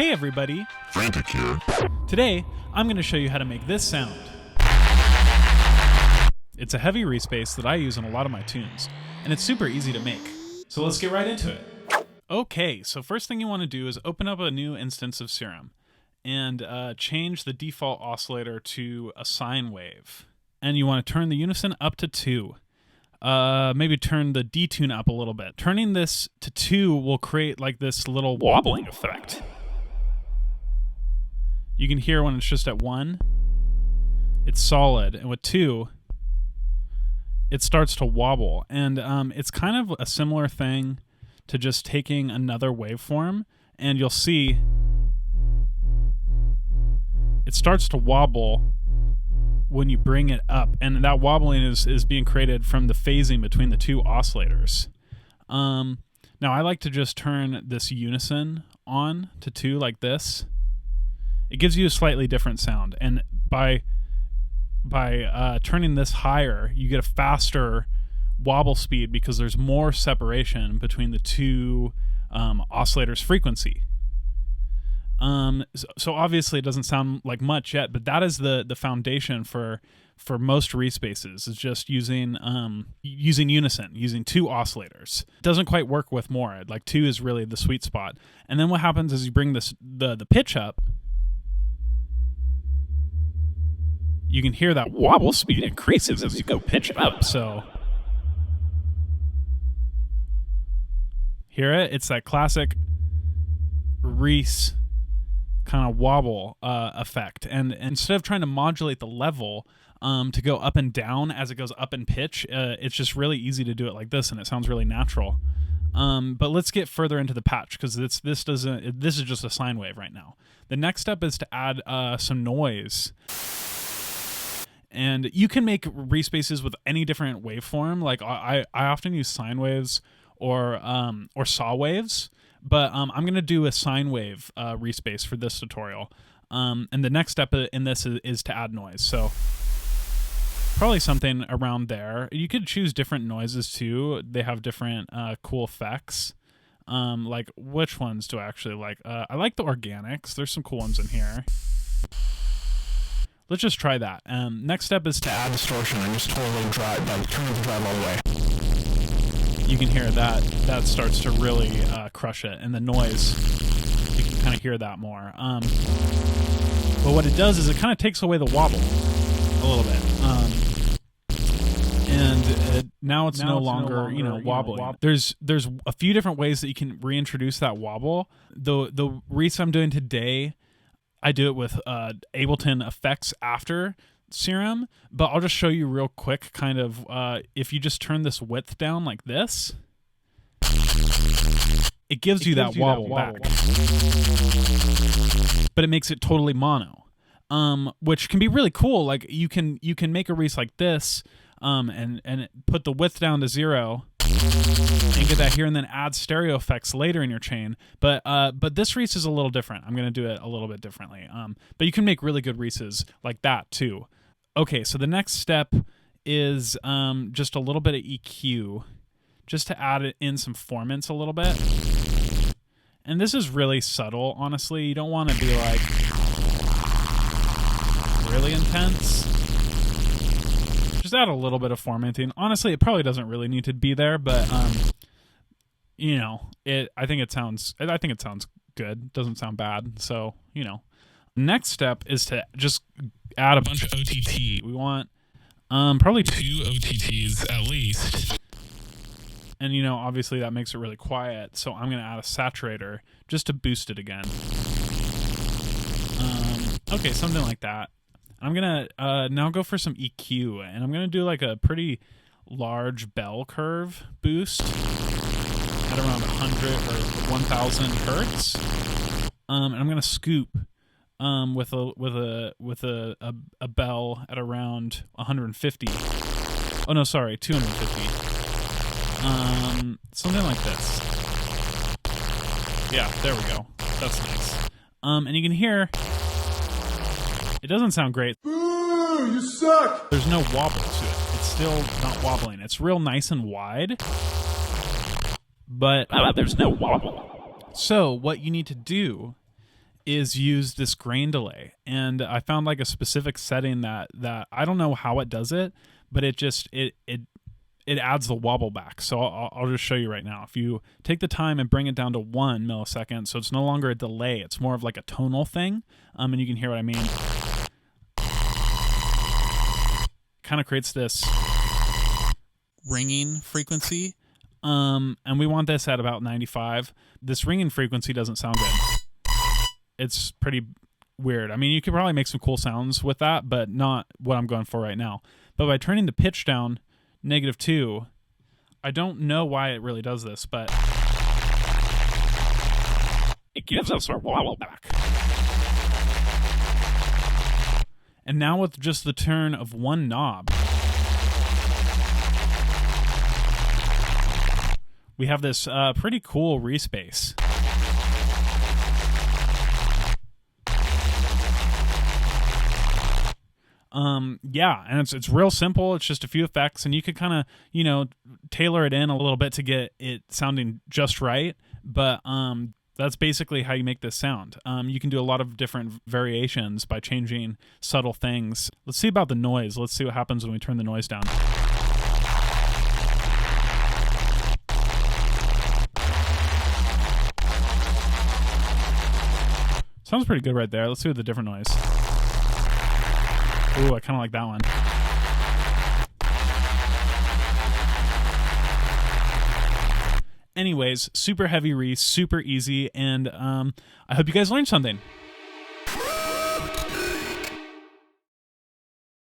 Hey everybody, Frantik here. Today I'm going to show you how to make this sound. It's a heavy reese bass that I use in a lot of my tunes, and it's super easy to make. So let's get right into it. Okay, so first thing you want to do is open up a new instance of Serum and change the default oscillator to a sine wave. And you want to turn the unison up to 2. Maybe turn the detune up a little bit. Turning this to 2 will create like this little wobbling effect. You can hear when it's just at 1, it's solid, and with 2, it starts to wobble. And it's kind of a similar thing to just taking another waveform, and you'll see it starts to wobble when you bring it up, and that wobbling is being created from the phasing between the two oscillators. Now I like to just turn this unison on to 2 like this. It gives you a slightly different sound, and by turning this higher, you get a faster wobble speed because there's more separation between the two oscillators' frequency. So obviously it doesn't sound like much yet, but that is the foundation for most reese basses, is just using unison, using 2 oscillators. It doesn't quite work with more. Like 2 is really the sweet spot. And then what happens is you bring the pitch up. You can hear that wobble speed increases as you go pitch up. So hear it? It's that classic reese kind of wobble effect. And instead of trying to modulate the level to go up and down as it goes up in pitch, it's just really easy to do it like this, and it sounds really natural. But let's get further into the patch, because this is just a sine wave right now. The next step is to add some noise. And you can make reese basses with any different waveform. Like I often use sine waves or saw waves, but I'm going to do a sine wave reese bass for this tutorial. And the next step in this is to add noise. So probably something around there. You could choose different noises too. They have different cool effects. Like, which ones do I actually like? I like the organics. There's some cool ones in here. Let's just try that. Next step is to add distortion and just totally drive, like turn the drive all the way. You can hear that starts to really crush it, and the noise, you can kind of hear that more. But what it does is it kind of takes away the wobble a little bit, and now it's no longer wobbling. There's a few different ways that you can reintroduce that wobble. The reese I'm doing today, I do it with Ableton effects after Serum, but I'll just show you real quick, kind of, if you just turn this width down like this, it gives you that wobble back. But it makes it totally mono, which can be really cool. Like you can make a reese like this, and put the width down to 0, and get that here, and then add stereo effects later in your chain. But this reese is a little different. I'm going to do it a little bit differently. But you can make really good reeses like that too. Okay, so the next step is just a little bit of EQ, just to add in some formants a little bit. And this is really subtle, honestly. You don't want to be like really intense. Just add a little bit of formatting. Honestly, it probably doesn't really need to be there, but I think it sounds good. Doesn't sound bad. So, Next step is to just add a bunch of OTT. We want probably 2 OTTs at least. And obviously that makes it really quiet. So I'm going to add a saturator just to boost it again. Okay, something like that. I'm going to now go for some EQ, and I'm going to do like a pretty large bell curve boost at around 100 or 1000 hertz. And I'm going to scoop with a bell at around 150. Oh no, sorry, 250. Something like this. Yeah, there we go. That's nice. And you can hear it doesn't sound great. Boo! You suck! There's no wobble to it. It's still not wobbling. It's real nice and wide, but there's no wobble. So what you need to do is use this grain delay. And I found like a specific setting that I don't know how it does it, but it just, it adds the wobble back. So I'll just show you right now. If you take the time and bring it down to 1 millisecond, so it's no longer a delay, it's more of like a tonal thing. And you can hear what I mean. Kind of creates this ringing frequency. And we want this at about 95. This ringing frequency doesn't sound good. It's pretty weird. I mean, you could probably make some cool sounds with that, but not what I'm going for right now. But by turning the pitch down -2, I don't know why it really does this, but it gives us our wobble back. And now with just the turn of one knob, we have this pretty cool Reese bass. Yeah, and it's real simple. It's just a few effects, and you could kind of, you know, tailor it in a little bit to get it sounding just right. But that's basically how you make this sound. You can do a lot of different variations by changing subtle things. Let's see about the noise. Let's see what happens when we turn the noise down. Sounds pretty good right there. Let's see with the different noise. Ooh, I kind of like that one. Anyways, super heavy Reese, super easy, and I hope you guys learned something.